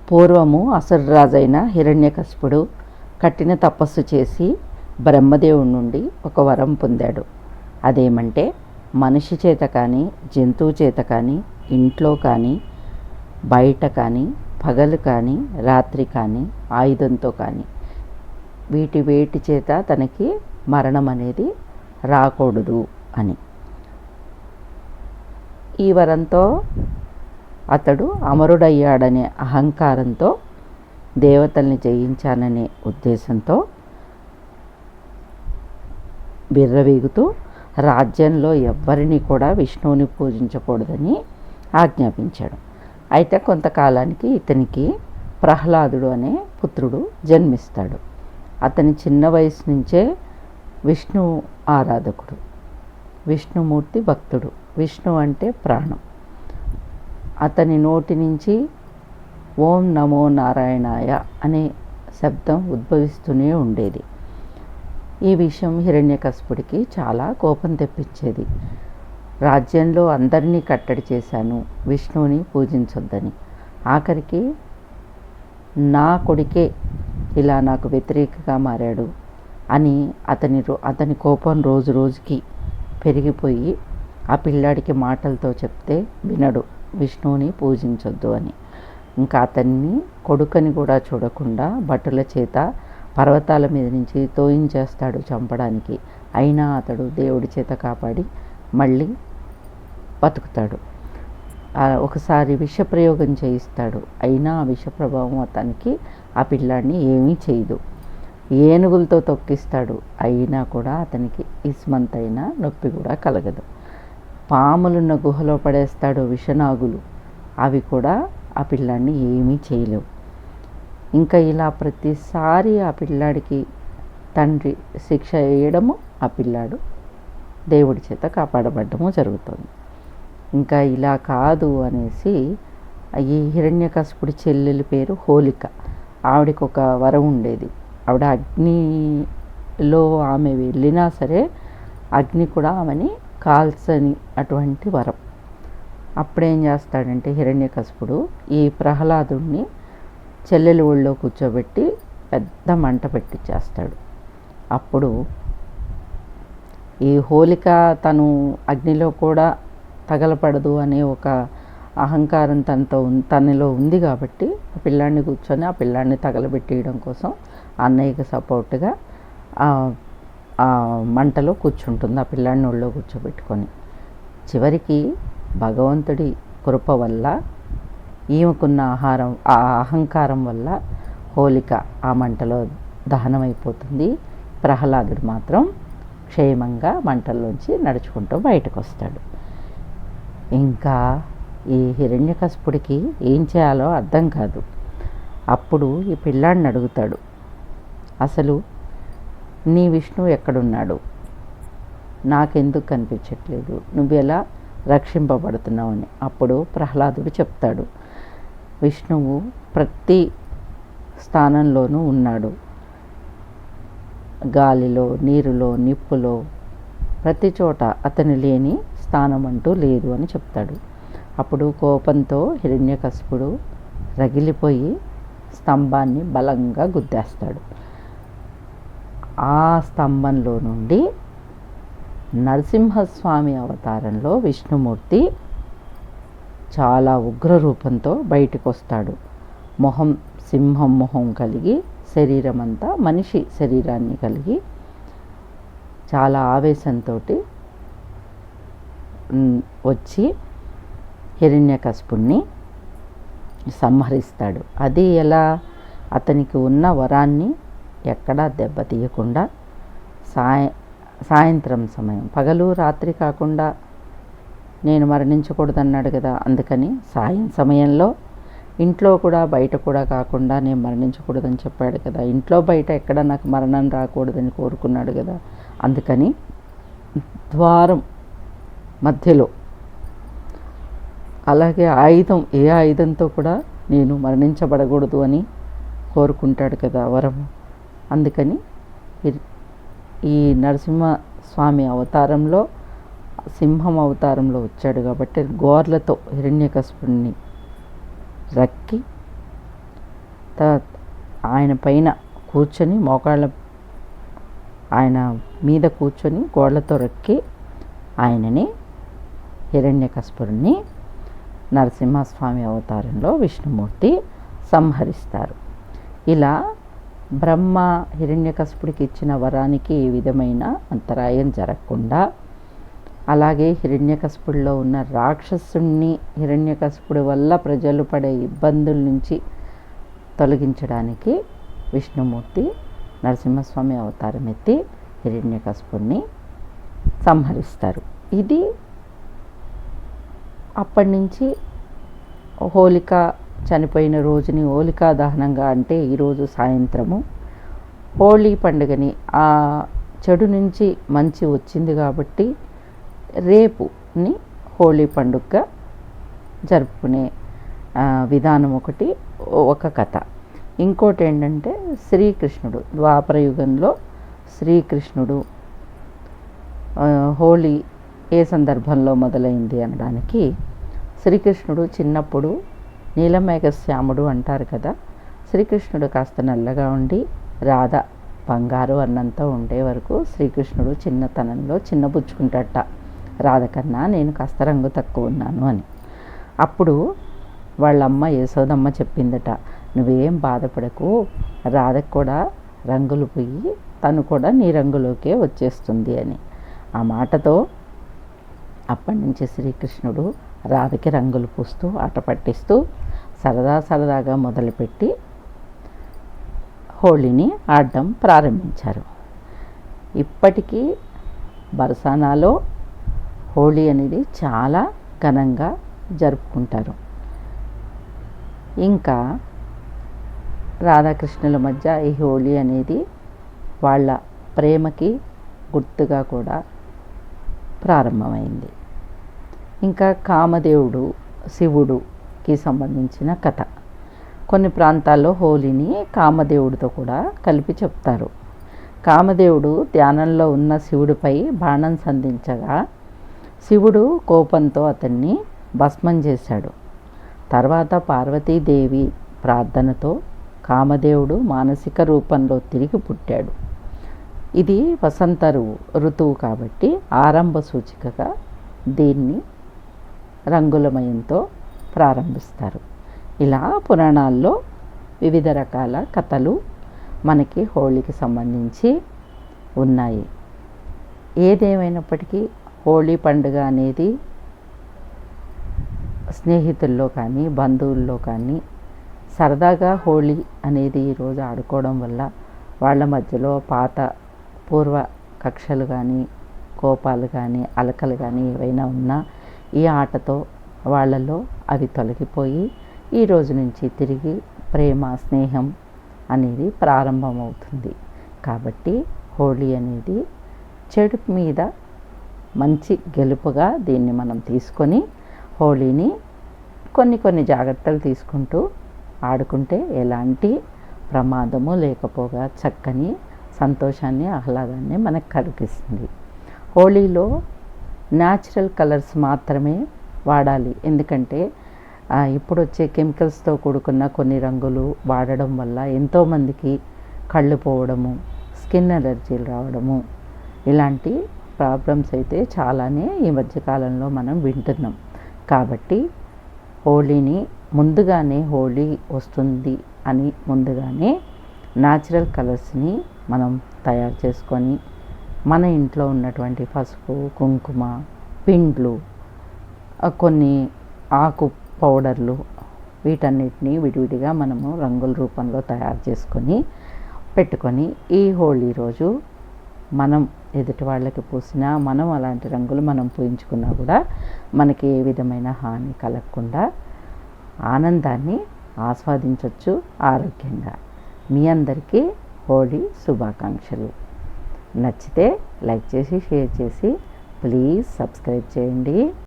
పూర్వము అసురరాజైన హిరణ్యకశిపుడు కఠిన తపస్సు చేసి బ్రహ్మదేవుడి నుండి ఒక వరం పొందాడు. అదేమంటే మనిషి చేత కానీ, జంతువు చేత కానీ, ఇంట్లో కానీ, బయట కానీ, పగలు కానీ, రాత్రి కానీ, ఆయుధంతో కానీ వేటి చేత తనకి మరణం అనేది రాకూడదు అని. ఈ వరంతో అతడు అమరుడయ్యాడనే అహంకారంతో, దేవతల్ని జయించాననే ఉద్దేశంతో బిర్రవీగుతూ రాజ్యంలో ఎవ్వరిని కూడా విష్ణువుని పూజించకూడదని ఆజ్ఞాపించాడు. అయితే కొంతకాలానికి ఇతనికి ప్రహ్లాదుడు అనే పుత్రుడు జన్మిస్తాడు. అతని చిన్న వయసు నుంచే విష్ణు ఆరాధకుడు, విష్ణుమూర్తి భక్తుడు. విష్ణు అంటే ప్రాణం. అతని నోటి నుంచి ఓం నమో నారాయణాయ అనే శబ్దం ఉద్భవిస్తూనే ఉండేది. ఈ విషయం హిరణ్యకశిపుడికి చాలా కోపం తెప్పించేది. రాజ్యంలో అందరినీ కట్టడి చేశాను, విష్ణువుని పూజించొద్దని. ఆఖరికి నా కొడుకే ఇలా నాకు వ్యతిరేకంగా మారాడు అని అతని కోపం రోజు రోజుకి పెరిగిపోయి ఆ పిల్లాడికి మాటలతో చెప్తే వినడు, విష్ణువుని పూజించొద్దు అని. ఇంకా అతన్ని కొడుకని కూడా చూడకుండా భటుల చేత పర్వతాల మీద నుంచి తోయించేస్తాడు చంపడానికి. అయినా అతడు దేవుడి చేత కాపాడి మళ్ళీ బతుకుతాడు. ఒకసారి విషప్రయోగం చేయిస్తాడు. అయినా ఆ విష ప్రభావం అతనికి ఆ పిల్లాడిని ఏమీ చేయదు. ఏనుగులతో తొక్కిస్తాడు. అయినా కూడా అతనికి ఇస్మంతైనా నొప్పి కూడా కలగదు. పాములున్న గుహలో పడేస్తాడు విషనాగులు, అవి కూడా ఆ పిల్లాడిని ఏమీ చేయలేవు. ఇంకా ఇలా ప్రతిసారి ఆ పిల్లాడికి తండ్రి శిక్ష వేయడము, ఆ పిల్లాడు దేవుడి చేత కాపాడబడ్డము జరుగుతుంది. ఇంకా ఇలా కాదు అనేసి ఈ హిరణ్యకశిపుడి చెల్లెలి పేరు హోలిక. ఆవిడకి ఒక వరం ఉండేది. ఆవిడ అగ్నిలో ఆమె వెళ్ళినా సరే అగ్ని కూడా ఆమెని కాల్చని అటువంటి వరం. అప్పుడేం చేస్తాడంటే హిరణ్యకశిపుడు ఈ ప్రహ్లాదుడిని చెల్లెలి ఒళ్ళో కూర్చోబెట్టి పెద్ద మంట పెట్టించేస్తాడు. అప్పుడు ఈ హోలిక తను అగ్నిలో కూడా తగలపడదు అనే ఒక అహంకారం తనలో ఉంది కాబట్టి ఆ పిల్లాడిని కూర్చొని ఆ పిల్లాడిని తగలబెట్టేయడం కోసం అన్నయ్యకి సపోర్ట్గా ఆ మంటలో కూర్చుంటుంది. ఆ పిల్లాడిని ఒళ్ళో కూర్చోబెట్టుకొని చివరికి భగవంతుడి కృప వల్ల, ఈమెకున్న ఆ అహంకారం వల్ల హోలిక ఆ మంటలో దహనమైపోతుంది. ప్రహ్లాదుడు మాత్రం క్షేమంగా మంటల్లోంచి నడుచుకుంటూ బయటకు వస్తాడు. ఇంకా ఈ హిరణ్యకశిపుడికి ఏం చేయాలో అర్థం కాదు. అప్పుడు ఈ పిల్లాడిని అడుగుతాడు, అసలు నీ విష్ణువు ఎక్కడున్నాడు, నాకెందుకు కనిపించట్లేదు, నువ్వు ఎలా రక్షింపబడుతున్నావు అని. అప్పుడు ప్రహ్లాదుడు చెప్తాడు, విష్ణువు ప్రతి స్థానంలోనూ ఉన్నాడు, గాలిలో, నీరులో, నిప్పులో, ప్రతి చోట అతను లేని స్థానం అంటూ లేదు అని చెప్తాడు. అప్పుడు కోపంతో హిరణ్యకశిపుడు రగిలిపోయి స్తంభాన్ని బలంగా గుద్దేస్తాడు. ఆ స్తంభంలో నుండి నరసింహస్వామి అవతారంలో విష్ణుమూర్తి చాలా ఉగ్రరూపంతో బయటకు వస్తాడు. మొహం సింహం మొహం కలిగి, శరీరం అంతా మనిషి శరీరాన్ని కలిగి చాలా ఆవేశంతో వచ్చి హిరణ్యకశిపుణ్ణి సంహరిస్తాడు. అది ఎలా? అతనికి ఉన్న వరాన్ని ఎక్కడా దెబ్బతీయకుండా సాయంత్రం సమయం, పగలు రాత్రి కాకుండా నేను మరణించకూడదన్నాడు కదా, అందుకని సాయం సమయంలో ఇంట్లో కూడా బయట కూడా కాకుండా నేను మరణించకూడదని చెప్పాడు కదా, ఇంట్లో బయట ఎక్కడ నాకు మరణం రాకూడదని కోరుకున్నాడు కదా, అందుకని ద్వారం మధ్యలో, అలాగే ఆయుధం, ఏ ఆయుధంతో కూడా నేను మరణించబడకూడదు అని కోరుకుంటాడు కదా వరము. అందుకని ఈ నరసింహస్వామి అవతారంలో, సింహం అవతారంలో వచ్చాడు కాబట్టి గోర్లతో హిరణ్యకశిపుణ్ణి రక్కి ఆయన పైన కూర్చొని ఆయన మీద కూర్చొని గోళ్లతో రొక్కి ఆయనని హిరణ్యకశిపుడిని నరసింహస్వామి అవతారంలో విష్ణుమూర్తి సంహరిస్తారు. ఇలా బ్రహ్మ హిరణ్యకశిపుడికి ఇచ్చిన వరానికి ఏ విధమైన అంతరాయం జరగకుండా, అలాగే హిరణ్యకశిపుడిలో ఉన్న రాక్షసుణ్ణి హిరణ్యకశిపుడి వల్ల ప్రజలు పడే ఇబ్బందుల నుంచి తొలగించడానికి విష్ణుమూర్తి నరసింహస్వామి అవతారం ఎత్తి హిరణ్యకశిపుడిని సంహరిస్తారు. ఇది అప్పటి నుంచి హోళిక చనిపోయిన రోజుని హోళికా దహనంగా, అంటే ఈరోజు సాయంత్రము హోళీ పండుగని, ఆ చెడు నుంచి మంచి వచ్చింది కాబట్టి రేపుని హోళీ పండుగగా జరుపుకునే విధానం ఒక కథ. ఇంకోటి ఏంటంటే శ్రీకృష్ణుడు ద్వాపర యుగంలో శ్రీకృష్ణుడు హోళీ ఏ సందర్భంలో మొదలైంది అనడానికి, శ్రీకృష్ణుడు చిన్నప్పుడు నీలమేఘశ్యాముడు అంటారు కదా, శ్రీకృష్ణుడు కాస్త నల్లగా ఉండి రాధ బంగారు అన్నంతా ఉండే వరకు శ్రీకృష్ణుడు చిన్నతనంలో చిన్నబుచ్చుకుంటాడట, రాధ కన్నా నేను కాస్త రంగు తక్కువ ఉన్నాను అని. అప్పుడు వాళ్ళమ్మ యశోదమ్మ చెప్పిందట, నువ్వేం బాధపడకు, రాధకు కూడా రంగులు పోయి తను కూడా నీ రంగులోకే వచ్చేస్తుంది అని. ఆ మాటతో అప్పటి నుంచి శ్రీకృష్ణుడు రాధకి రంగులు పూస్తూ ఆట పట్టిస్తూ సరదాగా మొదలుపెట్టి హోళీని ఆడడం ప్రారంభించారు. ఇప్పటికీ బర్సానాలో హోళీ అనేది చాలా ఘనంగా జరుపుకుంటారు. ఇంకా రాధాకృష్ణుల మధ్య ఈ హోళీ అనేది వాళ్ళ ప్రేమకి గుర్తుగా కూడా ప్రారంభమైంది. ఇంకా కామదేవుడు శివుడుకి సంబంధించిన కథ. కొన్ని ప్రాంతాల్లో హోలీని కామదేవుడితో కూడా కలిపి చెప్తారు. కామదేవుడు ధ్యానంలో ఉన్న శివుడిపై బాణం సంధించగా శివుడు కోపంతో అతన్ని భస్మం చేశాడు. తర్వాత పార్వతీదేవి ప్రార్థనతో కామదేవుడు మానసిక రూపంలో తిరిగి పుట్టాడు. ఇది వసంత ఋతువు కాబట్టి ఆరంభ సూచికగా దీన్ని రంగులమయంతో ప్రారంభిస్తారు. ఇలా పురాణాల్లో వివిధ రకాల కథలు మనకి హోళీకి సంబంధించి ఉన్నాయి. ఏదేమైనప్పటికీ హోళీ పండుగ అనేది స్నేహితుల్లో కానీ బంధువుల్లో కానీ సరదాగా హోళీ అనేది ఈరోజు ఆడుకోవడం వల్ల వాళ్ళ మధ్యలో పాత పూర్వ కక్షలు కానీ కోపాలు కానీ అలకలు కానీ ఏవైనా ఉన్నా ఈ ఆటతో వాళ్ళలో అవి తొలగిపోయి ఈ రోజు నుంచి తిరిగి ప్రేమ స్నేహం అనేది ప్రారంభమవుతుంది. కాబట్టి హోళీ అనేది చెడు మీద మంచి గెలుపుగా దీన్ని మనం తీసుకొని హోళీని కొన్ని జాగ్రత్తలు తీసుకుంటూ ఆడుకుంటే ఎలాంటి ప్రమాదము లేకపోగా చక్కని సంతోషాన్ని ఆహ్లాదాన్ని మనకు కలిగిస్తుంది. హోళీలో న్యాచురల్ కలర్స్ మాత్రమే వాడాలి. ఎందుకంటే ఇప్పుడు వచ్చే కెమికల్స్తో కూడుకున్న కొన్ని రంగులు వాడడం వల్ల ఎంతోమందికి కళ్ళు పోవడము, స్కిన్ అలర్జీలు రావడము, ఇలాంటి ప్రాబ్లమ్స్ అయితే చాలానే ఈ మధ్యకాలంలో మనం వింటున్నాం. కాబట్టి హోళీని ముందుగానే హోళీ వస్తుంది అని ముందుగానే న్యాచురల్ కలర్స్ని మనం తయారు చేసుకొని మన ఇంట్లో ఉన్నటువంటి పసుపు, కుంకుమ, పిండ్లు, కొన్ని ఆకు పౌడర్లు, వీటన్నిటిని విడివిడిగా మనము రంగుల రూపంలో తయారు చేసుకొని పెట్టుకొని ఈ హోళీ రోజు మనం ఎదుటి వాళ్ళకి పూసినా, మనం అలాంటి రంగులు మనం పూయించుకున్నా కూడా మనకి ఏ విధమైన హాని కలగకుండా ఆనందాన్ని ఆస్వాదించవచ్చు ఆరోగ్యంగా. మీ అందరికీ హోళీ శుభాకాంక్షలు. నచ్చితే లైక్ చేసి షేర్ చేసి ప్లీజ్ సబ్స్క్రైబ్ చేయండి.